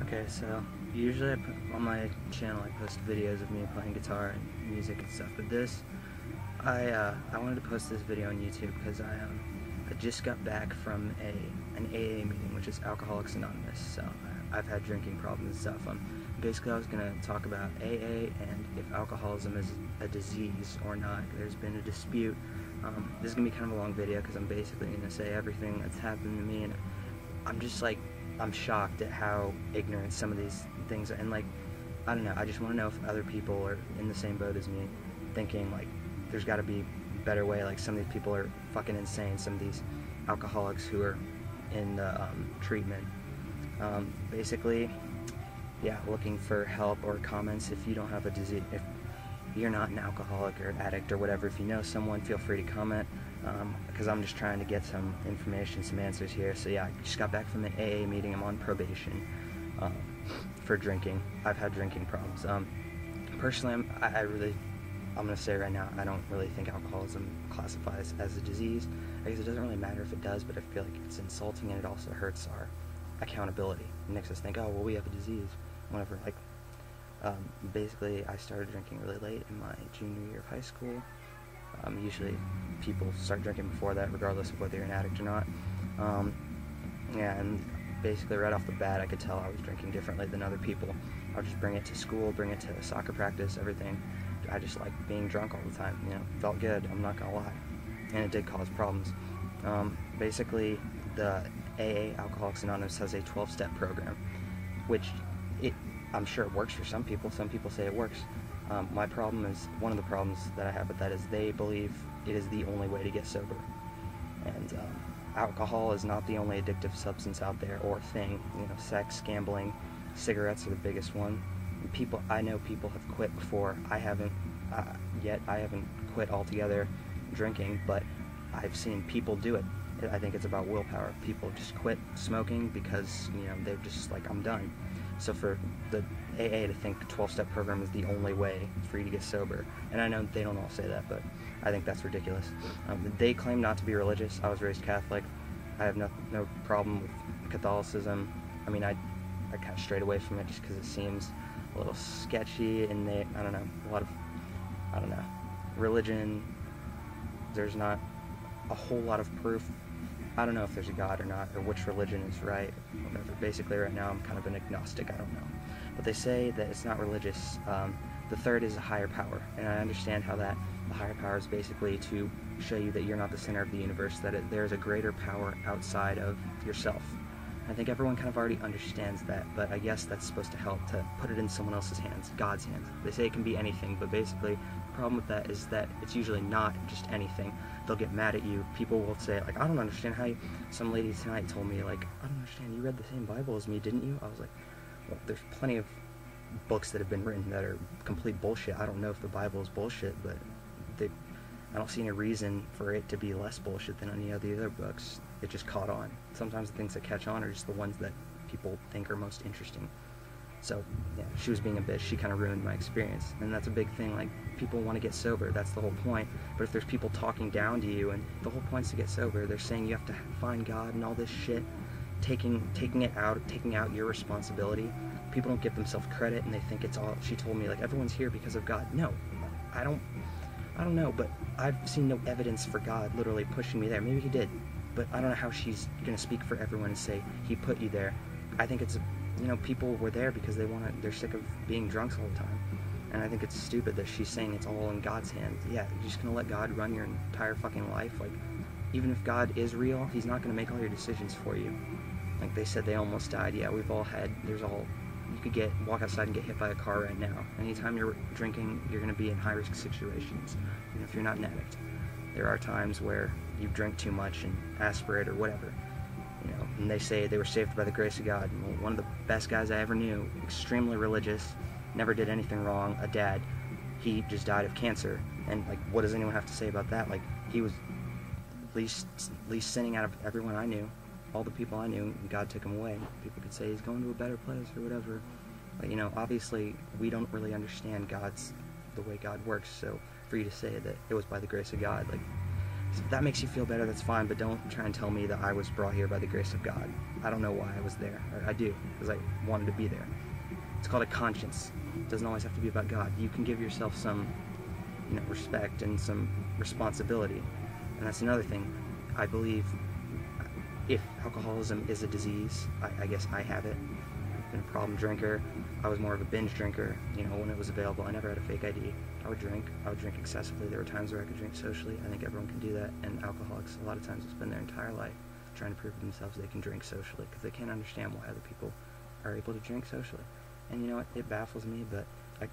Okay, so usually on my channel I post videos of me playing guitar and music and stuff, but this, I wanted to post this video on YouTube because I just got back from an AA meeting, which is Alcoholics Anonymous, so I've had drinking problems and stuff. Basically I was going to talk about AA and if alcoholism is a disease or not. There's been a dispute. This is going to be kind of a long video because I'm basically going to say everything that's happened to me, and I'm shocked at how ignorant some of these things are, and I don't know, I just want to know if other people are in the same boat as me, thinking there's got to be a better way. Some of these people are fucking insane, some of these alcoholics who are in the treatment. Basically, yeah, looking for help or comments. If you don't have a disease, if you're not an alcoholic or addict or whatever, if you know someone, feel free to comment, because I'm just trying to get some information, some answers here. So yeah, I just got back from an AA meeting. I'm on probation for drinking. I've had drinking problems. Personally, I'm going to say right now, I don't really think alcoholism classifies as a disease. I guess it doesn't really matter if it does, but I feel like it's insulting, and it also hurts our accountability. It makes us think, oh, well, we have a disease, whatever. Basically, I started drinking really late in my junior year of high school. Usually people start drinking before that, regardless of whether you're an addict or not. Yeah, and basically right off the bat, I could tell I was drinking differently than other people. I would just bring it to school, bring it to soccer practice, everything. I just liked being drunk all the time, felt good, I'm not gonna lie. And it did cause problems. Basically, the AA, Alcoholics Anonymous, has a 12-step program, which I'm sure it works for some people. Some people say it works. My problem is, one of the problems that I have with that is they believe it is the only way to get sober. And alcohol is not the only addictive substance out there or thing. Sex, gambling, cigarettes are the biggest one. I know people have quit before. I haven't yet. I haven't quit altogether drinking, but I've seen people do it. I think it's about willpower. People just quit smoking because they're just like, I'm done. So for the AA to think the 12-step program is the only way for you to get sober, and I know they don't all say that, but I think that's ridiculous. They claim not to be religious. I was raised Catholic. I have no problem with Catholicism. I mean, I kind of strayed away from it just because it seems a little sketchy, and I don't know, religion, there's not a whole lot of proof. I don't know if there's a God or not, or which religion is right, whatever. Basically, right now, I'm kind of an agnostic, I don't know. But they say that it's not religious. The third is a higher power, and I understand how the higher power is basically to show you that you're not the center of the universe, that there's a greater power outside of yourself. I think everyone kind of already understands that, but I guess that's supposed to help to put it in someone else's hands, God's hands. They say it can be anything, but basically the problem with that is that it's usually not just anything. They'll get mad at you. People will say, I don't understand how you... Some lady tonight told me, I don't understand, you read the same Bible as me, didn't you? I was like, well, there's plenty of books that have been written that are complete bullshit. I don't know if the Bible is bullshit, but I don't see any reason for it to be less bullshit than any of the other books. It just caught on. Sometimes the things that catch on are just the ones that people think are most interesting. So, yeah, she was being a bitch. She kind of ruined my experience. And that's a big thing. People want to get sober. That's the whole point. But if there's people talking down to you, and the whole point's to get sober, they're saying you have to find God and all this shit, taking out your responsibility. People don't give themselves credit, and they think it's all... She told me, everyone's here because of God. No, I don't know, but I've seen no evidence for God literally pushing me there. Maybe he did, but I don't know how she's going to speak for everyone and say he put you there. I think it's, people were there because they're sick of being drunks all the time. And I think it's stupid that she's saying it's all in God's hands. Yeah, you're just going to let God run your entire fucking life? Even if God is real, he's not going to make all your decisions for you. They said they almost died. Yeah, we've all had, you could walk outside and get hit by a car right now. Anytime you're drinking, you're going to be in high-risk situations, even if you're not an addict. There are times where you drink too much and aspirate or whatever, and they say they were saved by the grace of God. Well, one of the best guys I ever knew, extremely religious, never did anything wrong, a dad, he just died of cancer. And what does anyone have to say about that? He was least sinning out of everyone I knew. All the people I knew, God took him away. People could say he's going to a better place or whatever. But, obviously, we don't really understand the way God works, so for you to say that it was by the grace of God, If that makes you feel better, that's fine, but don't try and tell me that I was brought here by the grace of God. I don't know why I was there. I do, because I wanted to be there. It's called a conscience. It doesn't always have to be about God. You can give yourself some, respect and some responsibility. And that's another thing. I believe if alcoholism is a disease, I guess I have it. I've been a problem drinker. I was more of a binge drinker, when it was available. I never had a fake ID. I would drink excessively. There were times where I could drink socially. I think everyone can do that, and alcoholics, a lot of times, will spend their entire life trying to prove to themselves they can drink socially, because they can't understand why other people are able to drink socially. And you know what, it baffles me, but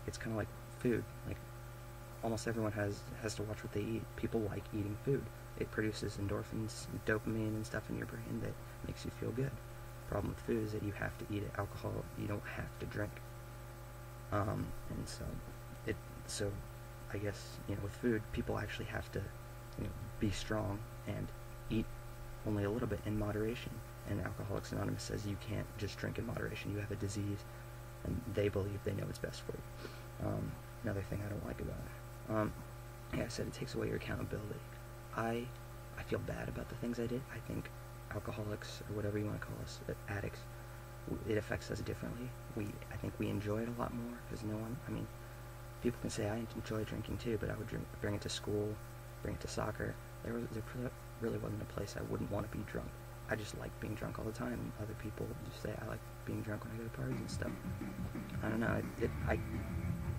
it's kind of like food. Like, almost everyone has to watch what they eat. People like eating food. It produces endorphins, dopamine, and stuff in your brain that makes you feel good. The problem with food is that you have to eat it. Alcohol, you don't have to drink. And so I guess, with food, people actually have to, be strong and eat only a little bit in moderation. And Alcoholics Anonymous says you can't just drink in moderation. You have a disease, and they believe they know what's best for you. Another thing I don't like about it. I said it takes away your accountability. I feel bad about the things I did. I think alcoholics, or whatever you want to call us, addicts, it affects us differently. I think we enjoy it a lot more, because people can say I enjoy drinking too, but I would bring it to school, bring it to soccer. There really wasn't a place I wouldn't want to be drunk. I just like being drunk all the time. Other people just say I like being drunk when I go to parties and stuff. I don't know.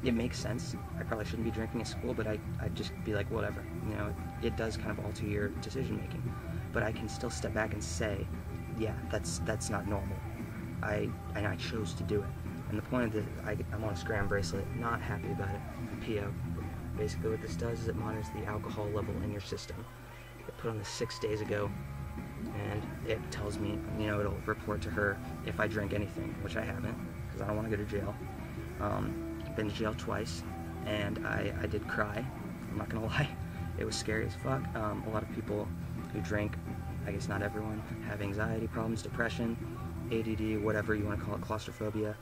It makes sense. I probably shouldn't be drinking at school, but I'd just be like, whatever. It does kind of alter your decision making. But I can still step back and say, yeah, that's not normal. And I chose to do it. And the point of this, I'm on a Scram bracelet, not happy about it. PO. Basically what this does is it monitors the alcohol level in your system. It put on this 6 days ago, and it tells me, it'll report to her if I drink anything, which I haven't, because I don't want to go to jail. I've been to jail twice, and I did cry. I'm not gonna lie. It was scary as fuck. A lot of people who drink, I guess not everyone, have anxiety problems, depression, ADD, whatever you want to call it, claustrophobia.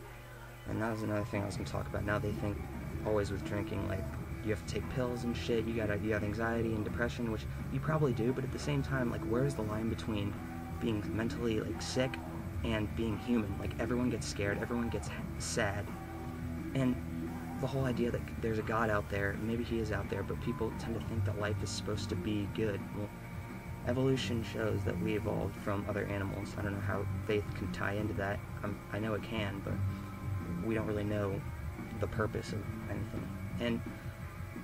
And that was another thing I was going to talk about. Now they think always with drinking, like, you have to take pills and shit, you have anxiety and depression, which you probably do, but at the same time, like, where's the line between being mentally, like, sick and being human? Like, everyone gets scared, everyone gets sad, and the whole idea that there's a God out there, maybe he is out there, but people tend to think that life is supposed to be good. Well, evolution shows that we evolved from other animals. I don't know how faith can tie into that. I know it can, but we don't really know the purpose of anything. And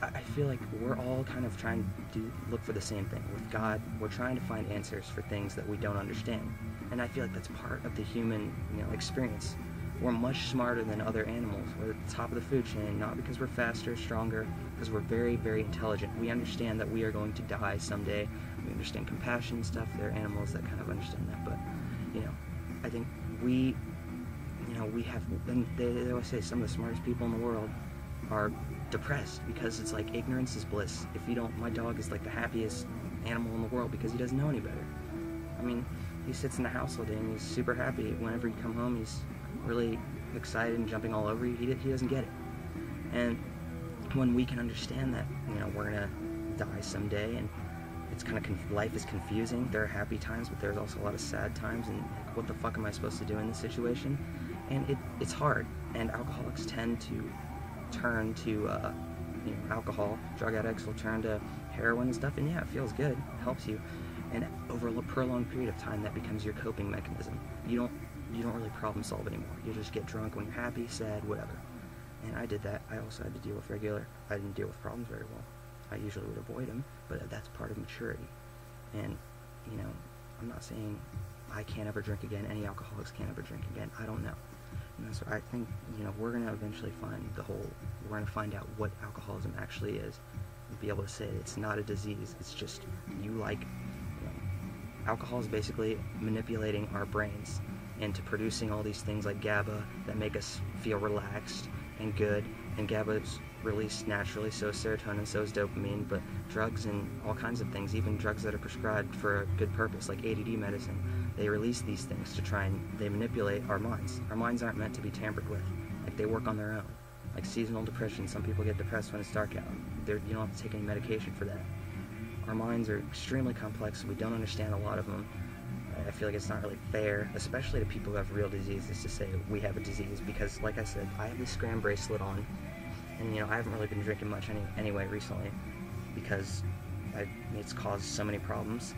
I feel like we're all kind of trying to look for the same thing. With God, we're trying to find answers for things that we don't understand. And I feel like that's part of the human, experience. We're much smarter than other animals. We're at the top of the food chain, not because we're faster, stronger, because we're very, very intelligent. We understand that we are going to die someday. We understand compassion and stuff. There are animals that kind of understand that, but, I think we have, and they always say some of the smartest people in the world are depressed, because it's like ignorance is bliss. My dog is like the happiest animal in the world because he doesn't know any better. He sits in the house all day and he's super happy. Whenever you come home, he's really excited and jumping all over you. He doesn't get it. And when we can understand that, we're gonna die someday, and it's kind of life is confusing. There are happy times, but there's also a lot of sad times, and like, what the fuck am I supposed to do in this situation? And it's hard, and alcoholics tend to turn to alcohol. Drug addicts will turn to heroin and stuff, and yeah, it feels good, it helps you, and over a prolonged period of time that becomes your coping mechanism. You don't really problem solve anymore. You just get drunk when you're happy, sad, whatever. And I did that. I also had to deal with I didn't deal with problems very well. I usually would avoid them, but that's part of maturity. And I'm not saying I can't ever drink again, any alcoholics can't ever drink again. I don't know. So I think, we're going to eventually we're going to find out what alcoholism actually is, and be able to say it's not a disease. It's just, alcohol is basically manipulating our brains into producing all these things like GABA that make us feel relaxed and good, and GABA is released naturally, so is serotonin, so is dopamine, but drugs and all kinds of things, even drugs that are prescribed for a good purpose, like ADD medicine, they release these things to try and they manipulate our minds. Our minds aren't meant to be tampered with. Like, they work on their own. Like seasonal depression, some people get depressed when it's dark out. You don't have to take any medication for that. our minds are extremely complex. We don't understand a lot of them. I feel like it's not really fair, especially to people who have real diseases, to say we have a disease, because, like I said, I have this Scram bracelet on, and, I haven't really been drinking much anyway recently, because it's caused so many problems,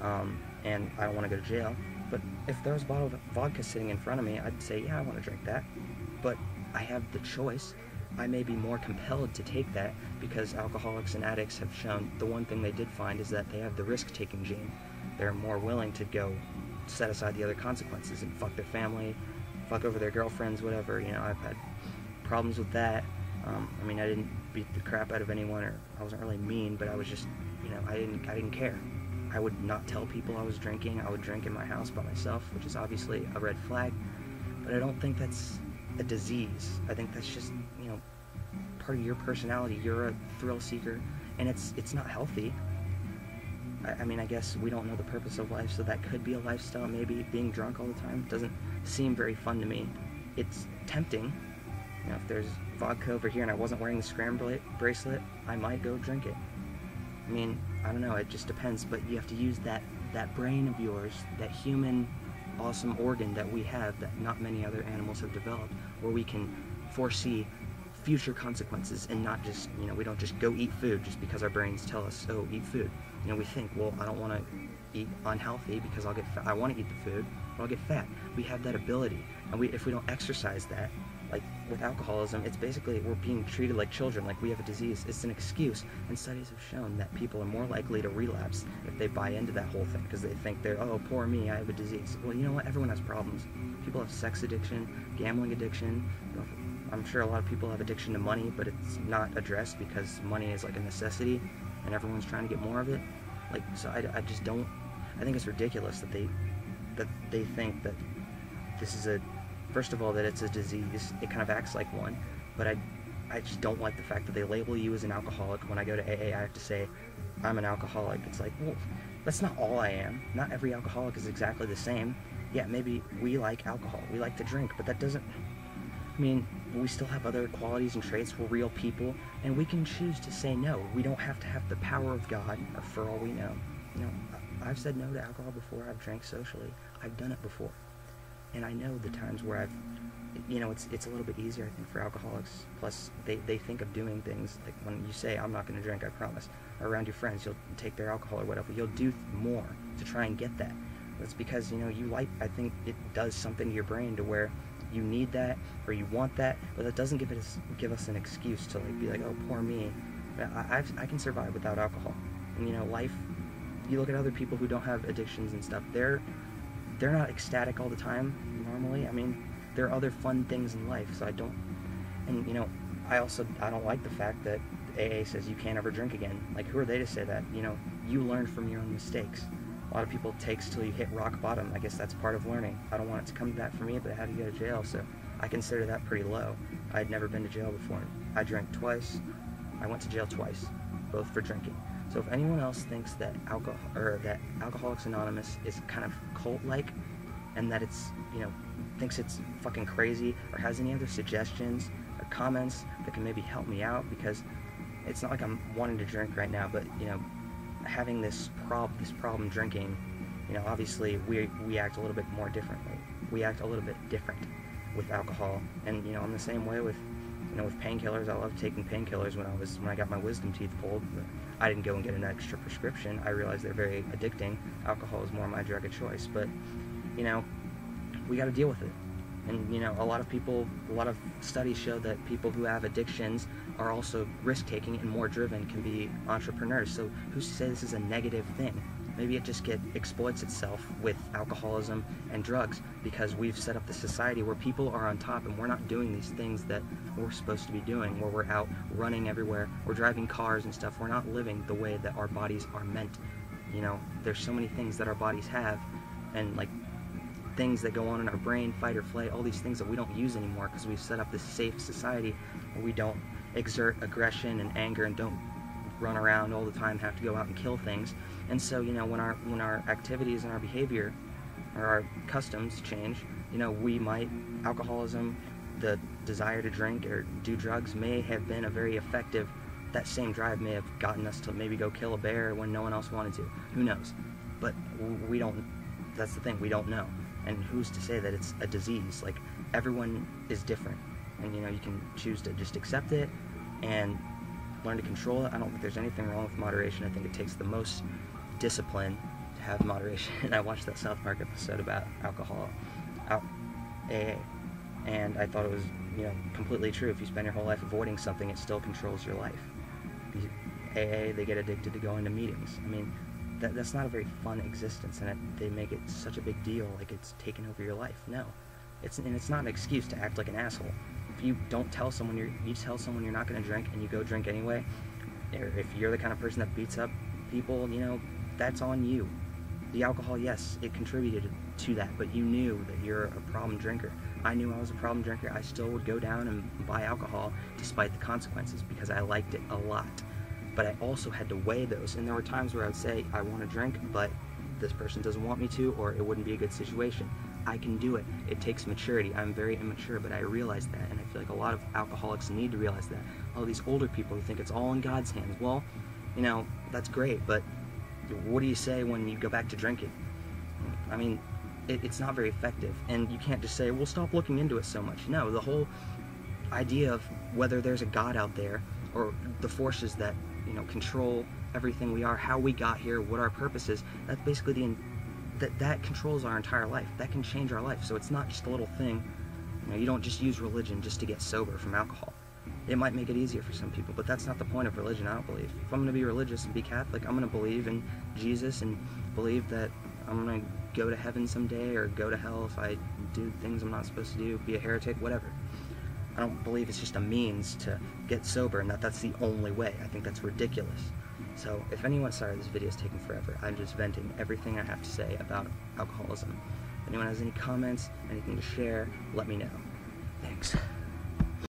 and I don't want to go to jail. But if there was a bottle of vodka sitting in front of me, I'd say, yeah, I want to drink that. But I have the choice. I may be more compelled to take that, because alcoholics and addicts have shown the one thing they did find is that they have the risk-taking gene. They're more willing to go set aside the other consequences and fuck their family, fuck over their girlfriends, whatever. I've had problems with that. I didn't beat the crap out of anyone, or I wasn't really mean, but I was just, I didn't care. I would not tell people I was drinking. I would drink in my house by myself, which is obviously a red flag, but I don't think that's a disease. I think that's just, part of your personality. You're a thrill seeker, and it's not healthy. I guess we don't know the purpose of life, so that could be a lifestyle. Maybe being drunk all the time doesn't seem very fun to me. It's tempting. If there's vodka over here and I wasn't wearing the Scram bracelet, I might go drink it. I don't know, it just depends, but you have to use that brain of yours, that human awesome organ that we have that not many other animals have developed, where we can foresee future consequences and not just, we don't just go eat food just because our brains tell us, oh, eat food. We think, well, I don't want to eat unhealthy because I'll get fat. I want to eat the food, but I'll get fat. We have that ability, and if we don't exercise that, like with alcoholism, it's basically we're being treated like children, like we have a disease. It's an excuse, and studies have shown that people are more likely to relapse if they buy into that whole thing, because they think oh, poor me, I have a disease. Well, you know what? Everyone has problems. People have sex addiction, gambling addiction. I'm sure a lot of people have addiction to money, but it's not addressed because money is like a necessity, and everyone's trying to get more of it. So I just don't. I think it's ridiculous that they think that this is first of all, that it's a disease. It kind of acts like one, but I just don't like the fact that they label you as an alcoholic. When I go to AA, I have to say I'm an alcoholic. It's like, well, that's not all I am. Not every alcoholic is exactly the same. Yeah, maybe we like alcohol, we like to drink, but that doesn't. We still have other qualities and traits. We're real people, and we can choose to say no. We don't have to have the power of God, or for all we know. I've said no to alcohol before. I've drank socially. I've done it before. And I know the times where I've, it's a little bit easier, I think, for alcoholics. Plus, they think of doing things, like when you say, I'm not going to drink, I promise. Around your friends, you'll take their alcohol or whatever. You'll do more to try and get that. That's because, I think it does something to your brain to where you need that, or you want that, but that doesn't give us an excuse to be like, oh, poor me. I can survive without alcohol. And life, you look at other people who don't have addictions and stuff, they're not ecstatic all the time normally. There are other fun things in life, so I don't. And I don't like the fact that AA says you can't ever drink again. Who are they to say that? You learn from your own mistakes. A lot of people takes till you hit rock bottom. I guess that's part of learning. I don't want it to come to that for me, but I had to go to jail, so I consider that pretty low. I had never been to jail before. I drank twice. I went to jail twice, both for drinking. So if anyone else thinks that that Alcoholics Anonymous is kind of cult-like, and that it's, thinks it's fucking crazy, or has any other suggestions or comments that can maybe help me out, because it's not like I'm wanting to drink right now, but, having this problem drinking, obviously we act a little bit more differently. We act a little bit different with alcohol, and, I'm the same way with, with painkillers. I love taking painkillers when I got my wisdom teeth pulled. I didn't go and get an extra prescription. I realized they're very addicting. Alcohol is more my drug of choice, but, we got to deal with it. And, a lot of studies show that people who have addictions are also risk-taking and more driven, can be entrepreneurs. So who's to say this is a negative thing? Maybe it just exploits itself with alcoholism and drugs, because we've set up the society where people are on top and we're not doing these things that we're supposed to be doing, where we're out running everywhere, we're driving cars and stuff. We're not living the way that our bodies are meant. There's so many things that our bodies have, and things that go on in our brain, fight or flight, all these things that we don't use anymore, because we've set up this safe society where we don't exert aggression and anger and don't run around all the time, have to go out and kill things. And so, when our activities and our behavior or our customs change, alcoholism, the desire to drink or do drugs may have been a very effective that same drive may have gotten us to maybe go kill a bear when no one else wanted to. Who knows? But we don't, that's the thing, we don't know. And who's to say that it's a disease? Like, everyone is different. And, you know, you can choose to just accept it and learn to control it. I don't think there's anything wrong with moderation. I think it takes the most discipline to have moderation. And I watched that South Park episode about alcohol, AA, and I thought it was, you know, completely true. If you spend your whole life avoiding something, it still controls your life. AA, they get addicted to going to meetings. I mean, that's not a very fun existence, and they make it such a big deal, like it's taken over your life. No, it's not an excuse to act like an asshole. If you don't tell someone you tell someone you're not going to drink and you go drink anyway, or if you're the kind of person that beats up people, you know, that's on you. The alcohol, yes, it contributed to that, but you knew that you're a problem drinker. I knew I was a problem drinker. I still would go down and buy alcohol despite the consequences because I liked it a lot. But I also had to weigh those, and there were times where I would say, I want to drink, but this person doesn't want me to, or it wouldn't be a good situation. I can do it. It takes maturity. I'm very immature, but I realize that, and I feel like a lot of alcoholics need to realize that. All these older people who think it's all in God's hands. Well, you know, that's great, but what do you say when you go back to drinking? I mean, it's not very effective, and you can't just say, well, stop looking into it so much. No, the whole idea of whether there's a God out there, or the forces that, you know, control everything we are, how we got here, what our purpose is, that's basically that controls our entire life. That can change our life. So it's not just a little thing. You know, you don't just use religion just to get sober from alcohol. It might make it easier for some people, but that's not the point of religion, I don't believe. If I'm going to be religious and be Catholic, I'm going to believe in Jesus and believe that I'm going to go to heaven someday or go to hell if I do things I'm not supposed to do, be a heretic, whatever. I don't believe it's just a means to get sober and that's the only way. I think that's ridiculous. So if anyone, sorry, this video is taking forever. I'm just venting everything I have to say about alcoholism. If anyone has any comments, anything to share, let me know. Thanks.